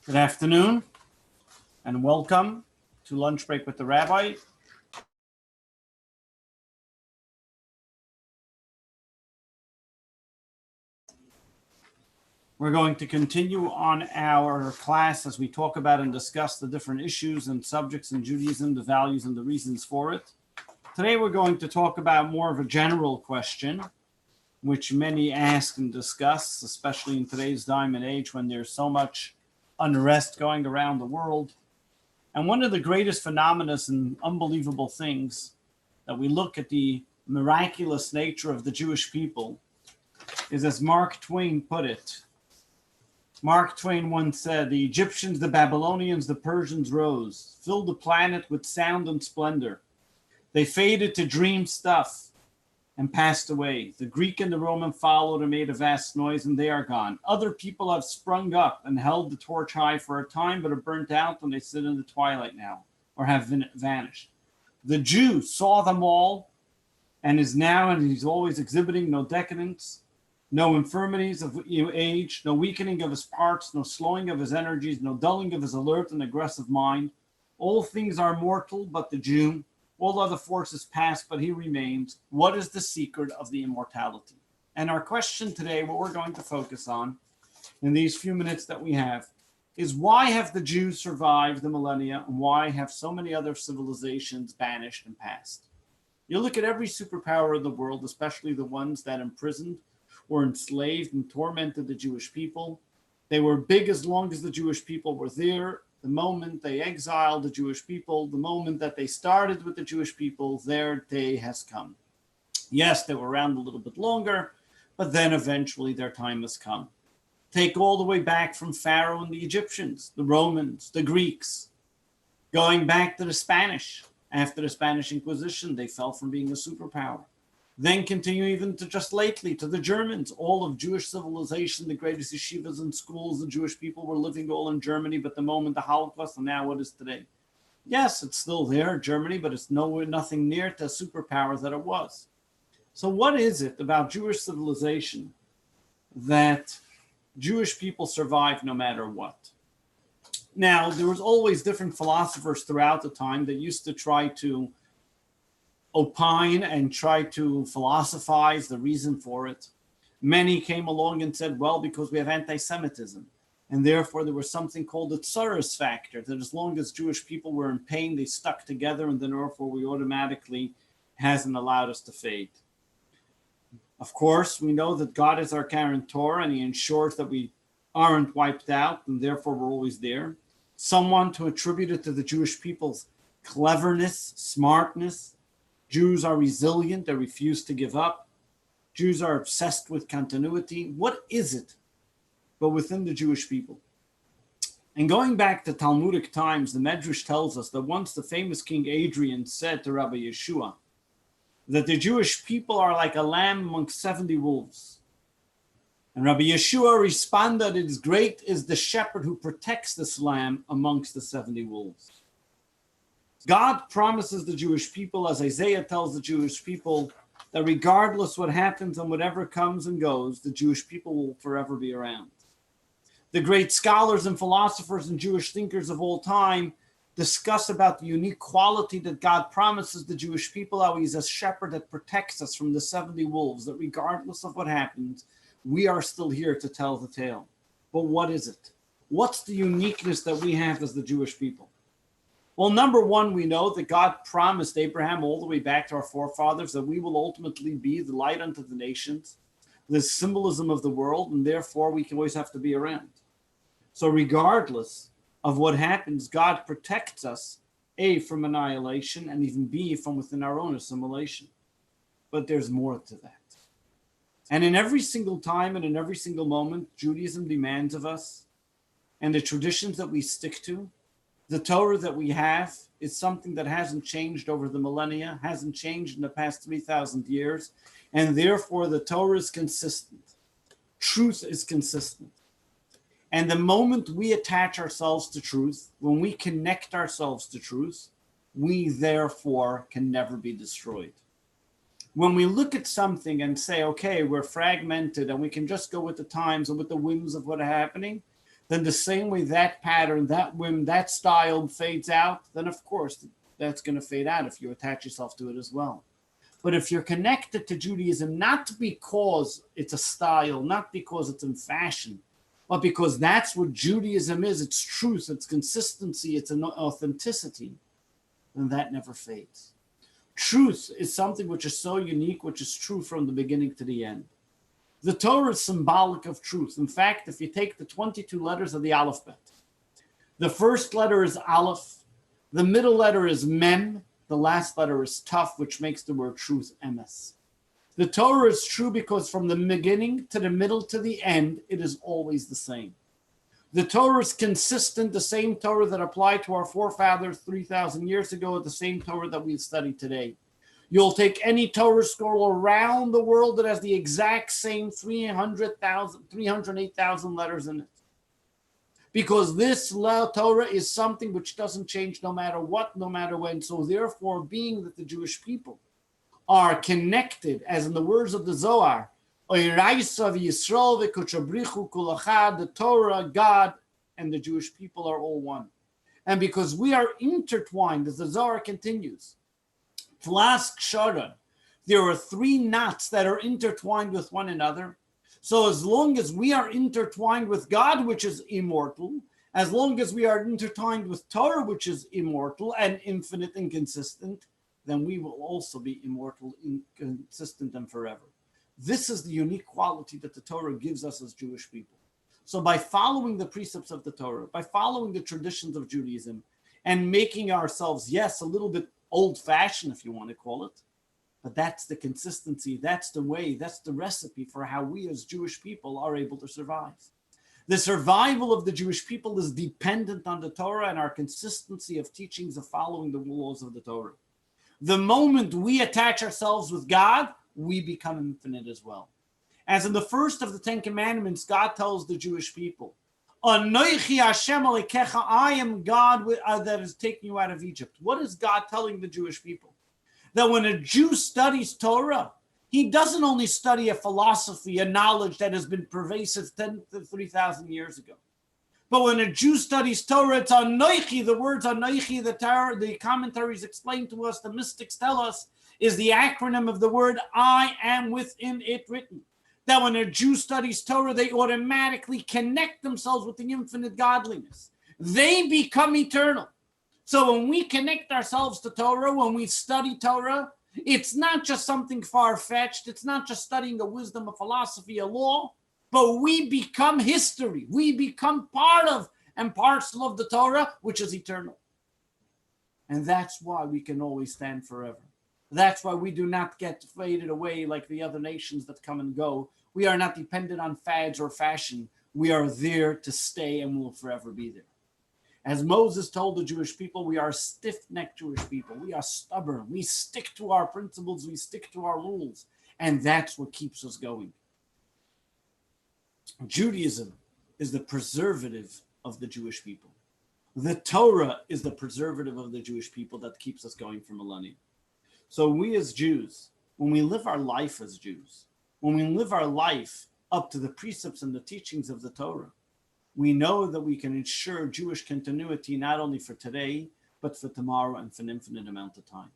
Good afternoon and welcome to Lunch Break with the Rabbi. We're going to continue on our class as we talk about and discuss the different issues and subjects in Judaism, the values and the reasons for it. Today we're going to talk about more of a general question, which many ask and discuss, especially in today's time and age when there's so much unrest going around the world. And one of the greatest phenomena and unbelievable things that we look at the miraculous nature of the Jewish people is, as Mark Twain put it. Mark Twain once said, "The Egyptians, the Babylonians, the Persians rose, filled the planet with sound and splendor. They faded to dream stuff and passed away. The Greek and the Roman followed and made a vast noise, and they are gone. Other people have sprung up and held the torch high for a time, but are burnt out, and they sit in the twilight now, or have vanished. The Jew saw them all, and is now, and he's always exhibiting no decadence, no infirmities of age, no weakening of his parts, no slowing of his energies, no dulling of his alert and aggressive mind. All things are mortal, but the Jew. All other forces pass, but he remains. What is the secret of the immortality?" And our question today, what we're going to focus on in these few minutes that we have, is why have the Jews survived the millennia, and why have so many other civilizations vanished and passed? You look at every superpower in the world, especially the ones that imprisoned or enslaved and tormented the Jewish people. They were big as long as the Jewish people were there. The moment they exiled the Jewish people, the moment that they started with the Jewish people, their day has come. Yes, they were around a little bit longer, but then eventually their time has come. Take all the way back from Pharaoh and the Egyptians, the Romans, the Greeks, going back to the Spanish. After the Spanish Inquisition, they fell from being a superpower. Then continue even to just lately to the Germans, all of Jewish civilization, the greatest yeshivas and schools, the Jewish people were living all in Germany, but the moment the Holocaust, and now what is today? Yes, it's still there, Germany, but it's nothing near to a superpower that it was. So what is it about Jewish civilization that Jewish people survive no matter what? Now, there was always different philosophers throughout the time that used to try to opine and try to philosophize the reason for it. Many came along and said, well, because we have anti-Semitism, and therefore there was something called the tsaros factor, that as long as Jewish people were in pain, they stuck together, and then therefore we automatically hasn't allowed us to fade. Of course, we know that God is our guarantor, and he ensures that we aren't wiped out, and therefore we're always there. Someone to attribute it to the Jewish people's cleverness, smartness. Jews are resilient, they refuse to give up. Jews are obsessed with continuity. What is it but within the Jewish people? And going back to Talmudic times, the Medrash tells us that once the famous King Adrian said to Rabbi Yeshua that the Jewish people are like a lamb amongst 70 wolves. And Rabbi Yeshua responded, "It is great is the shepherd who protects this lamb amongst the 70 wolves." God promises the Jewish people, as Isaiah tells the Jewish people, that regardless what happens and whatever comes and goes, the Jewish people will forever be around. The great scholars and philosophers and Jewish thinkers of all time discuss about the unique quality that God promises the Jewish people, how he's a shepherd that protects us from the 70 wolves, that regardless of what happens, we are still here to tell the tale. But what is it? What's the uniqueness that we have as the Jewish people? Well, number one, we know that God promised Abraham all the way back to our forefathers that we will ultimately be the light unto the nations, the symbolism of the world, and therefore we can always have to be around. So regardless of what happens, God protects us, A, from annihilation, and even B, from within our own assimilation. But there's more to that. And in every single time and in every single moment, Judaism demands of us, and the traditions that we stick to, the Torah that we have, is something that hasn't changed over the millennia, hasn't changed in the past 3,000 years, and therefore the Torah is consistent. Truth is consistent. And the moment we attach ourselves to truth, when we connect ourselves to truth, we therefore can never be destroyed. When we look at something and say, okay, we're fragmented and we can just go with the times and with the whims of what are happening, then the same way that pattern, that whim, that style fades out, then of course that's going to fade out if you attach yourself to it as well. But if you're connected to Judaism, not because it's a style, not because it's in fashion, but because that's what Judaism is, it's truth, it's consistency, it's an authenticity, then that never fades. Truth is something which is so unique, which is true from the beginning to the end. The Torah is symbolic of truth. In fact, if you take the 22 letters of the alphabet, the first letter is Aleph, the middle letter is Mem, the last letter is Taf, which makes the word truth, Emes. The Torah is true because from the beginning to the middle to the end, it is always the same. The Torah is consistent, the same Torah that applied to our forefathers 3,000 years ago, the same Torah that we study today. You'll take any Torah scroll around the world that has the exact same 308,000 letters in it. Because this Torah is something which doesn't change no matter what, no matter when. So therefore, being that the Jewish people are connected, as in the words of the Zohar, the Torah, God, and the Jewish people are all one. And because we are intertwined, as the Zohar continues, there are 3 knots that are intertwined with one another. So as long as we are intertwined with God, which is immortal, as long as we are intertwined with Torah, which is immortal and infinite and consistent, then we will also be immortal, consistent, and forever. This is the unique quality that the Torah gives us as Jewish people. So by following the precepts of the Torah, by following the traditions of Judaism, and making ourselves, yes, a little bit old-fashioned, if you want to call it, but that's the consistency, that's the way, that's the recipe for how we as Jewish people are able to survive. The survival of the Jewish people is dependent on the Torah and our consistency of teachings of following the laws of the Torah. The moment we attach ourselves with God, we become infinite as well. As in the first of the 10 Commandments, God tells the Jewish people, Anochi Hashem Alekecha, I am God that is taking you out of Egypt. What is God telling the Jewish people? That when a Jew studies Torah, he doesn't only study a philosophy, a knowledge that has been pervasive 10 to 3,000 years ago. But when a Jew studies Torah, it's Anochi, the words Anochi, the commentaries explain to us, the mystics tell us, is the acronym of the word I am within it written. That when a Jew studies Torah, they automatically connect themselves with the infinite godliness. They become eternal. So when we connect ourselves to Torah, when we study Torah, it's not just something far-fetched. It's not just studying a wisdom, a philosophy, a law, but we become history. We become part of and parcel of the Torah, which is eternal. And that's why we can always stand forever. That's why we do not get faded away like the other nations that come and go. We are not dependent on fads or fashion. We are there to stay and will forever be there. As Moses told the Jewish people, we are stiff-necked Jewish people. We are stubborn. We stick to our principles. We stick to our rules. And that's what keeps us going. Judaism is the preservative of the Jewish people. The Torah is the preservative of the Jewish people that keeps us going for millennia. So we as Jews, when we live our life as Jews, when we live our life up to the precepts and the teachings of the Torah, we know that we can ensure Jewish continuity not only for today, but for tomorrow and for an infinite amount of time.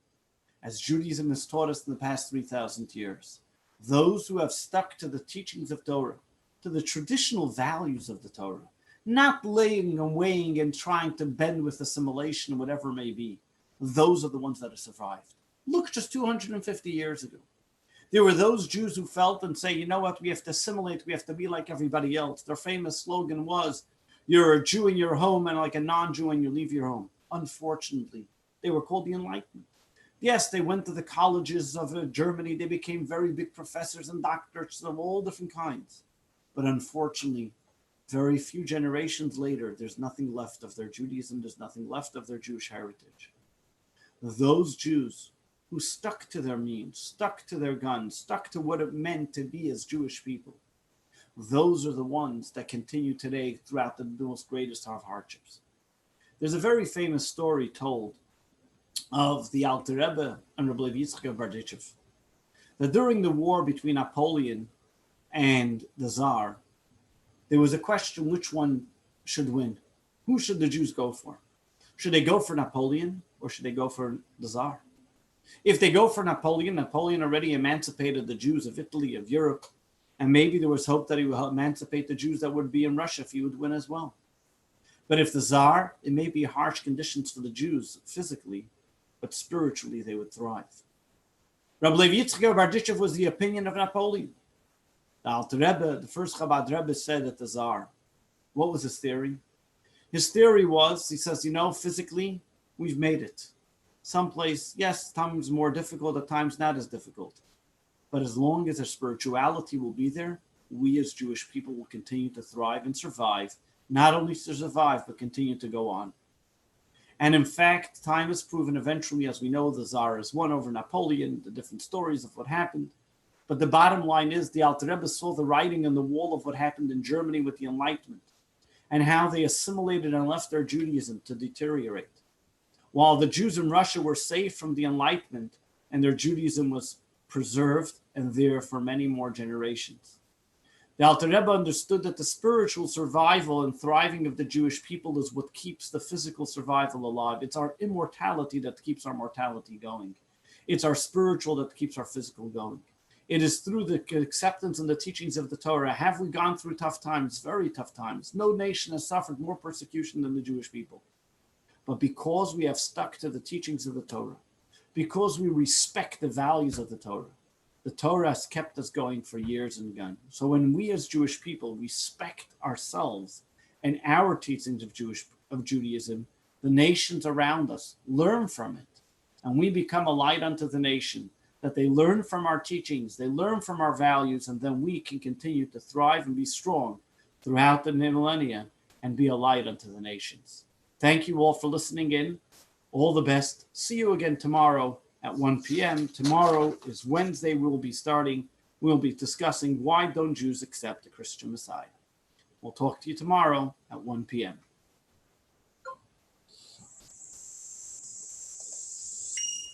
As Judaism has taught us in the past 3,000 years, those who have stuck to the teachings of Torah, to the traditional values of the Torah, not laying and weighing and trying to bend with assimilation, whatever it may be, those are the ones that have survived. Look, just 250 years ago, there were those Jews who felt and say, you know what, we have to assimilate, we have to be like everybody else. Their famous slogan was, you're a Jew in your home and like a non-Jew when you leave your home. Unfortunately, they were called the Enlightenment. Yes, they went to the colleges of Germany. They became very big professors and doctors of all different kinds. But unfortunately, very few generations later, there's nothing left of their Judaism. There's nothing left of their Jewish heritage. Those Jews who stuck to their means, stuck to their guns, stuck to what it meant to be as Jewish people, those are the ones that continue today throughout the most greatest of hardships. There's a very famous story told of the Alter Rebbe and Rabbi Yitzchak of Berditchev, that during the war between Napoleon and the Tsar, there was a question which one should win? Who should the Jews go for? Should they go for Napoleon or should they go for the Tsar? If they go for Napoleon, Napoleon already emancipated the Jews of Italy, of Europe, and maybe there was hope that he would help emancipate the Jews that would be in Russia if he would win as well. But if the Tsar, it may be harsh conditions for the Jews physically, but spiritually they would thrive. Rabbi Levi Yitzchak Berditchev was the opinion of Napoleon. The Alter Rebbe, the first Chabad Rebbe, said that the Tsar, what was his theory? His theory was, he says, physically, we've made it. Someplace, yes, times more difficult, at times not as difficult. But as long as our spirituality will be there, we as Jewish people will continue to thrive and survive, not only to survive, but continue to go on. And in fact, time has proven eventually, as we know, the Tsar has won over Napoleon, the different stories of what happened. But the bottom line is the Alter Rebbe saw the writing on the wall of what happened in Germany with the Enlightenment and how they assimilated and left their Judaism to deteriorate. While the Jews in Russia were saved from the Enlightenment and their Judaism was preserved and there for many more generations. The Alter Rebbe understood that the spiritual survival and thriving of the Jewish people is what keeps the physical survival alive. It's our immortality that keeps our mortality going. It's our spiritual that keeps our physical going. It is through the acceptance and the teachings of the Torah. Have we gone through tough times? Very tough times. No nation has suffered more persecution than the Jewish people. But because we have stuck to the teachings of the Torah, because we respect the values of the Torah has kept us going for years and again. So when we as Jewish people respect ourselves and our teachings of Judaism, the nations around us learn from it. And we become a light unto the nation, that they learn from our teachings, they learn from our values, and then we can continue to thrive and be strong throughout the millennia and be a light unto the nations. Thank you all for listening in. All the best. See you again tomorrow at 1 p.m. Tomorrow is Wednesday. We'll be discussing why don't Jews accept the Christian Messiah. We'll talk to you tomorrow at 1 p.m.